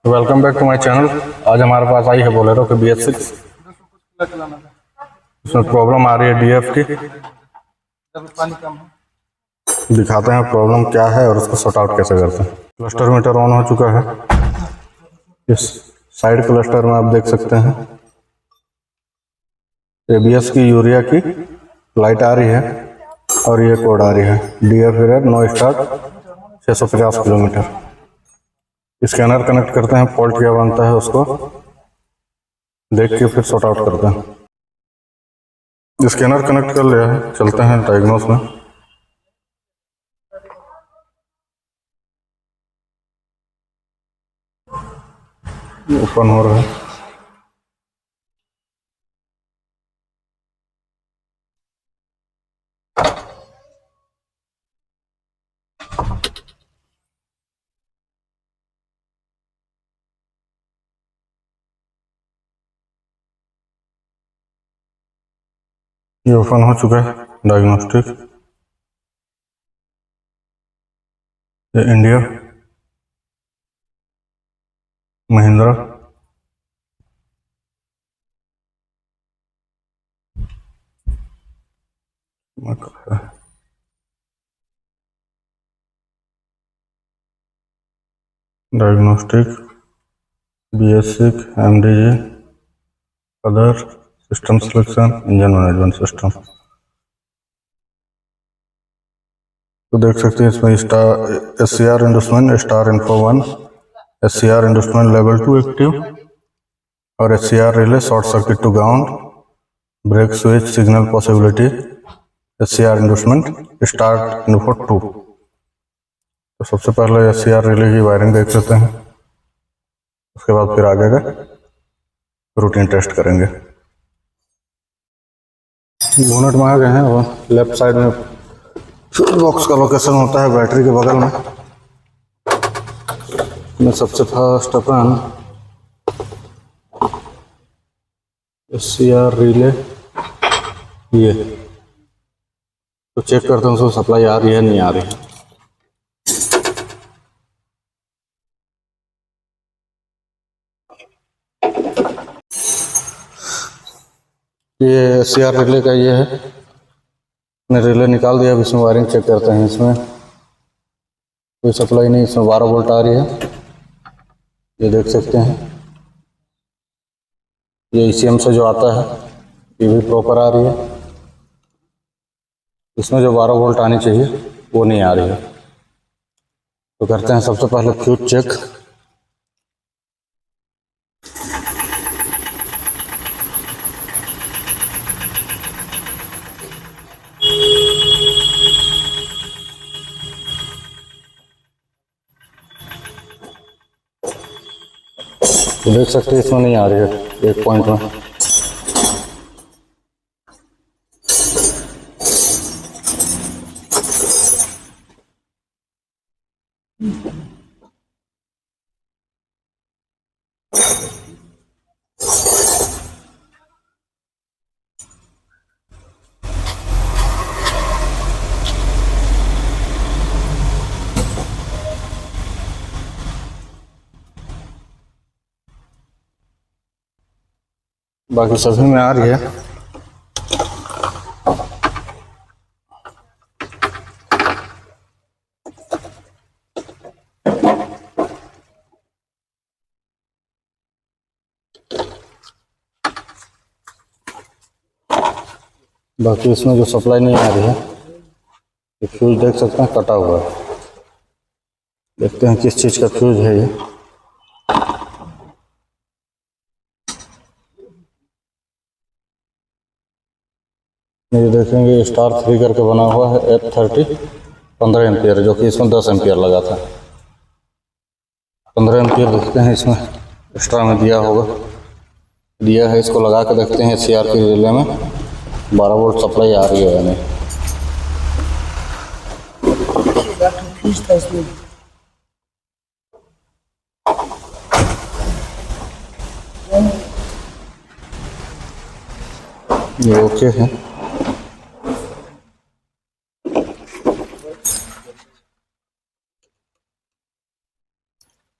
Welcome back to my channel. आज हमारे पास आई है बोलेरो के BS6। इसमें प्रॉब्लम आ रही है DF की। दिखाते हैं प्रॉब्लम क्या है और उसको सॉर्ट आउट कैसे करते हैं। क्लस्टर मीटर ऑन हो चुका है। इस साइड क्लस्टर में आप देख सकते हैं ABS की यूरिया की लाइट आ रही है और ये कोड आ रही है DF error know start 650 kilometre. Scanner connect करते हैं, फॉल्ट क्या बनता है उसको देख के फिर सॉर्ट आउट करते हैं। स्कैनर कनेक्ट कर लिया है, चलते हैं डायग्नोस में। ओपन हो रहा है। ये ओपन हो चुका है डायग्नोस्टिक। ये India Mahindra diagnostic BS6 MDG other system selection engine management system. तो देख सकते हैं इसमें SCR inducement star info 1, SCR inducement level 2 active और SCR relay short circuit to ground, brake switch signal possibility, SCR inducement start info 2। तो सबसे पहले SCR relay की वायरिंग देख लेते हैं, उसके बाद फिर आगे का रूटीन टेस्ट करेंगे। बोनट में आ गए हैं और लेफ्ट साइड में फ्यूज बॉक्स का लोकेशन होता है बैटरी के बगल में। मैं सबसे फर्स्ट अपन SCR रिले ये तो चेक करता हूँ उसको सप्लाई आ रही है नहीं आ रही है। ये SCR रिले का ये है, मैंने रिले निकाल दिया। अब इसमें वायरिंग चेक करते हैं। इसमें कोई सप्लाई नहीं, इसमें 12 वोल्ट आ रही है, ये देख सकते हैं। ये ECM से जो आता है ये भी प्रॉपर आ रही है। इसमें जो 12 वोल्ट आनी चाहिए वो नहीं आ रही है। तो करते हैं सबसे पहले फ्यूज चेक। तो देख सकते हैं इसमें नहीं आ रही है एक पॉइंट में। बाकी सभी में आ रही है। बाकी इसमें जो सप्लाई नहीं आ रही है, ये फ्यूज देख सकते हैं कटा हुआ है। देखते हैं किस चीज़ का फ्यूज है ये। ये देखेंगे स्टार 3 करके बना हुआ है F30 15 एम्पियर, जो कि इसमें 10 एम्पियर लगा था। 15 एम्पियर देखते हैं इसमें एक्स्ट्रा में दिया होगा, दिया है। इसको लगा के देखते हैं SCR के रिले में 12 वोल्ट सप्लाई आ रही है या नहीं। ये ओके है।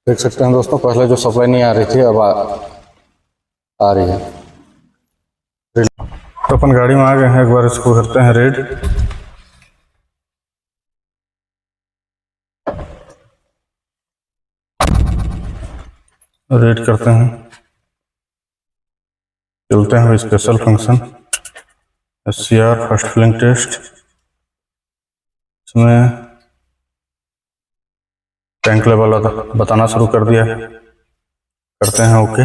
देख सकते हैं दोस्तों, पहले जो सप्लाई नहीं आ रही थी अब आ रही है। तो अपन गाड़ी में आ गए हैं, एक बार इसको करते हैं रेड। रेड करते हैं, चलते हैं special function SCR first filling test. इसमें टैंक लेवल बताना शुरू कर दिया है, करते हैं ओके।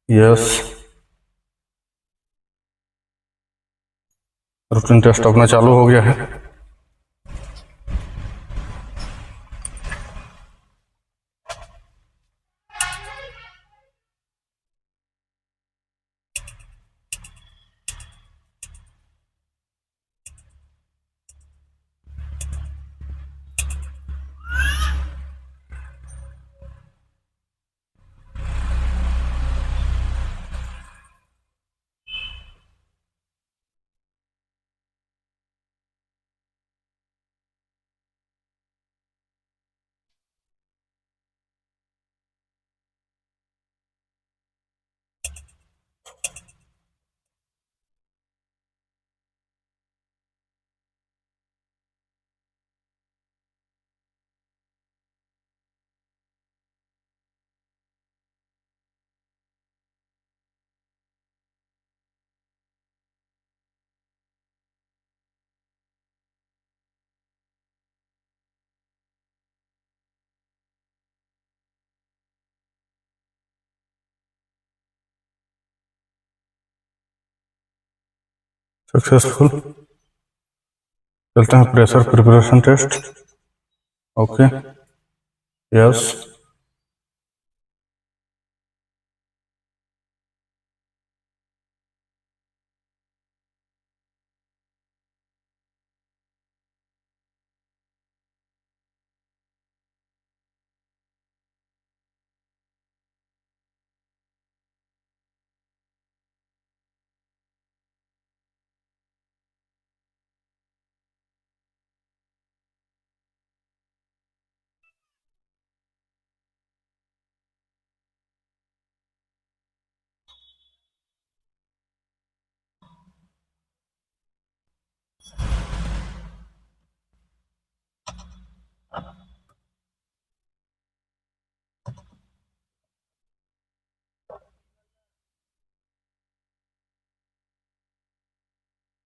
यस, रूटीन टेस्ट अपना चालू हो गया है। सक्सेसफुल। चलते हैं pressure preparation test. Okay, yes,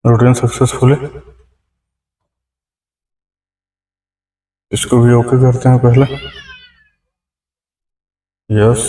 routine successfully. इसको भी ओके करते हैं पहले। Yes,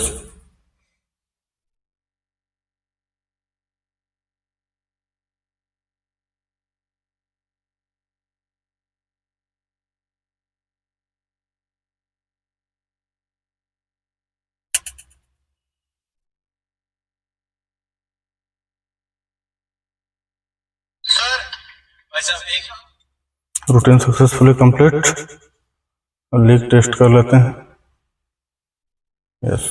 routine successfully complete. Leak test कर लेते हैं। यस,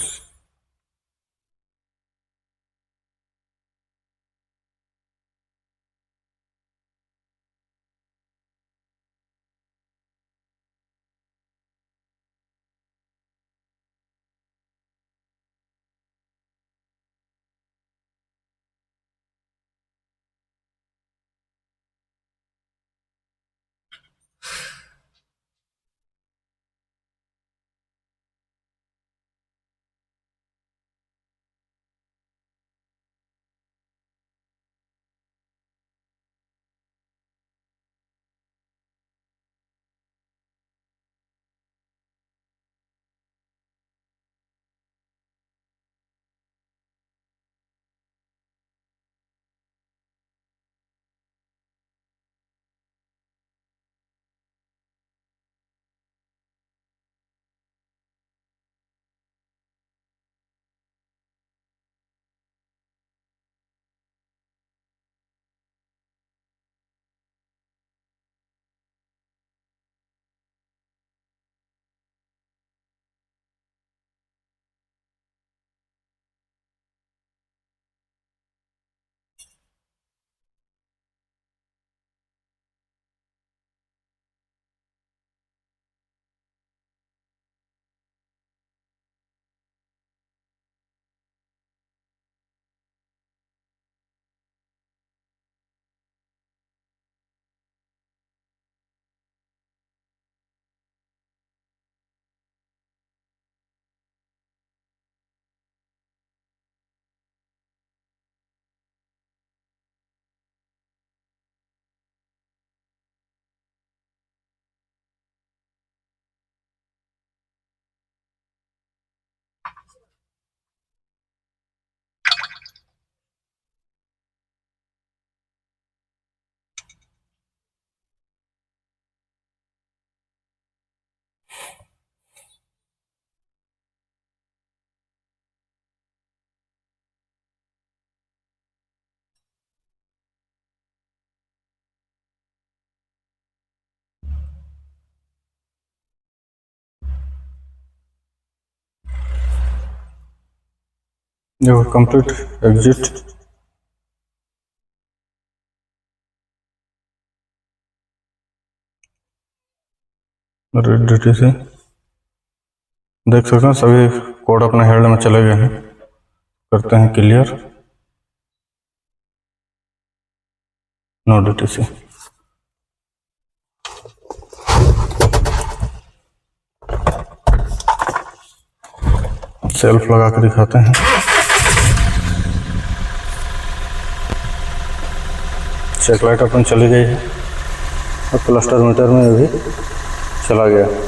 देखो कंप्लीट एग्जिट, DTC देख सकते हैं सभी कोड अपने हेड में चले गए हैं। करते हैं क्लियर, नो DTC। सेल्फ लगा के दिखाते हैं। चेक लाइट अपन चली गई है और क्लस्टर मीटर में भी चला गया।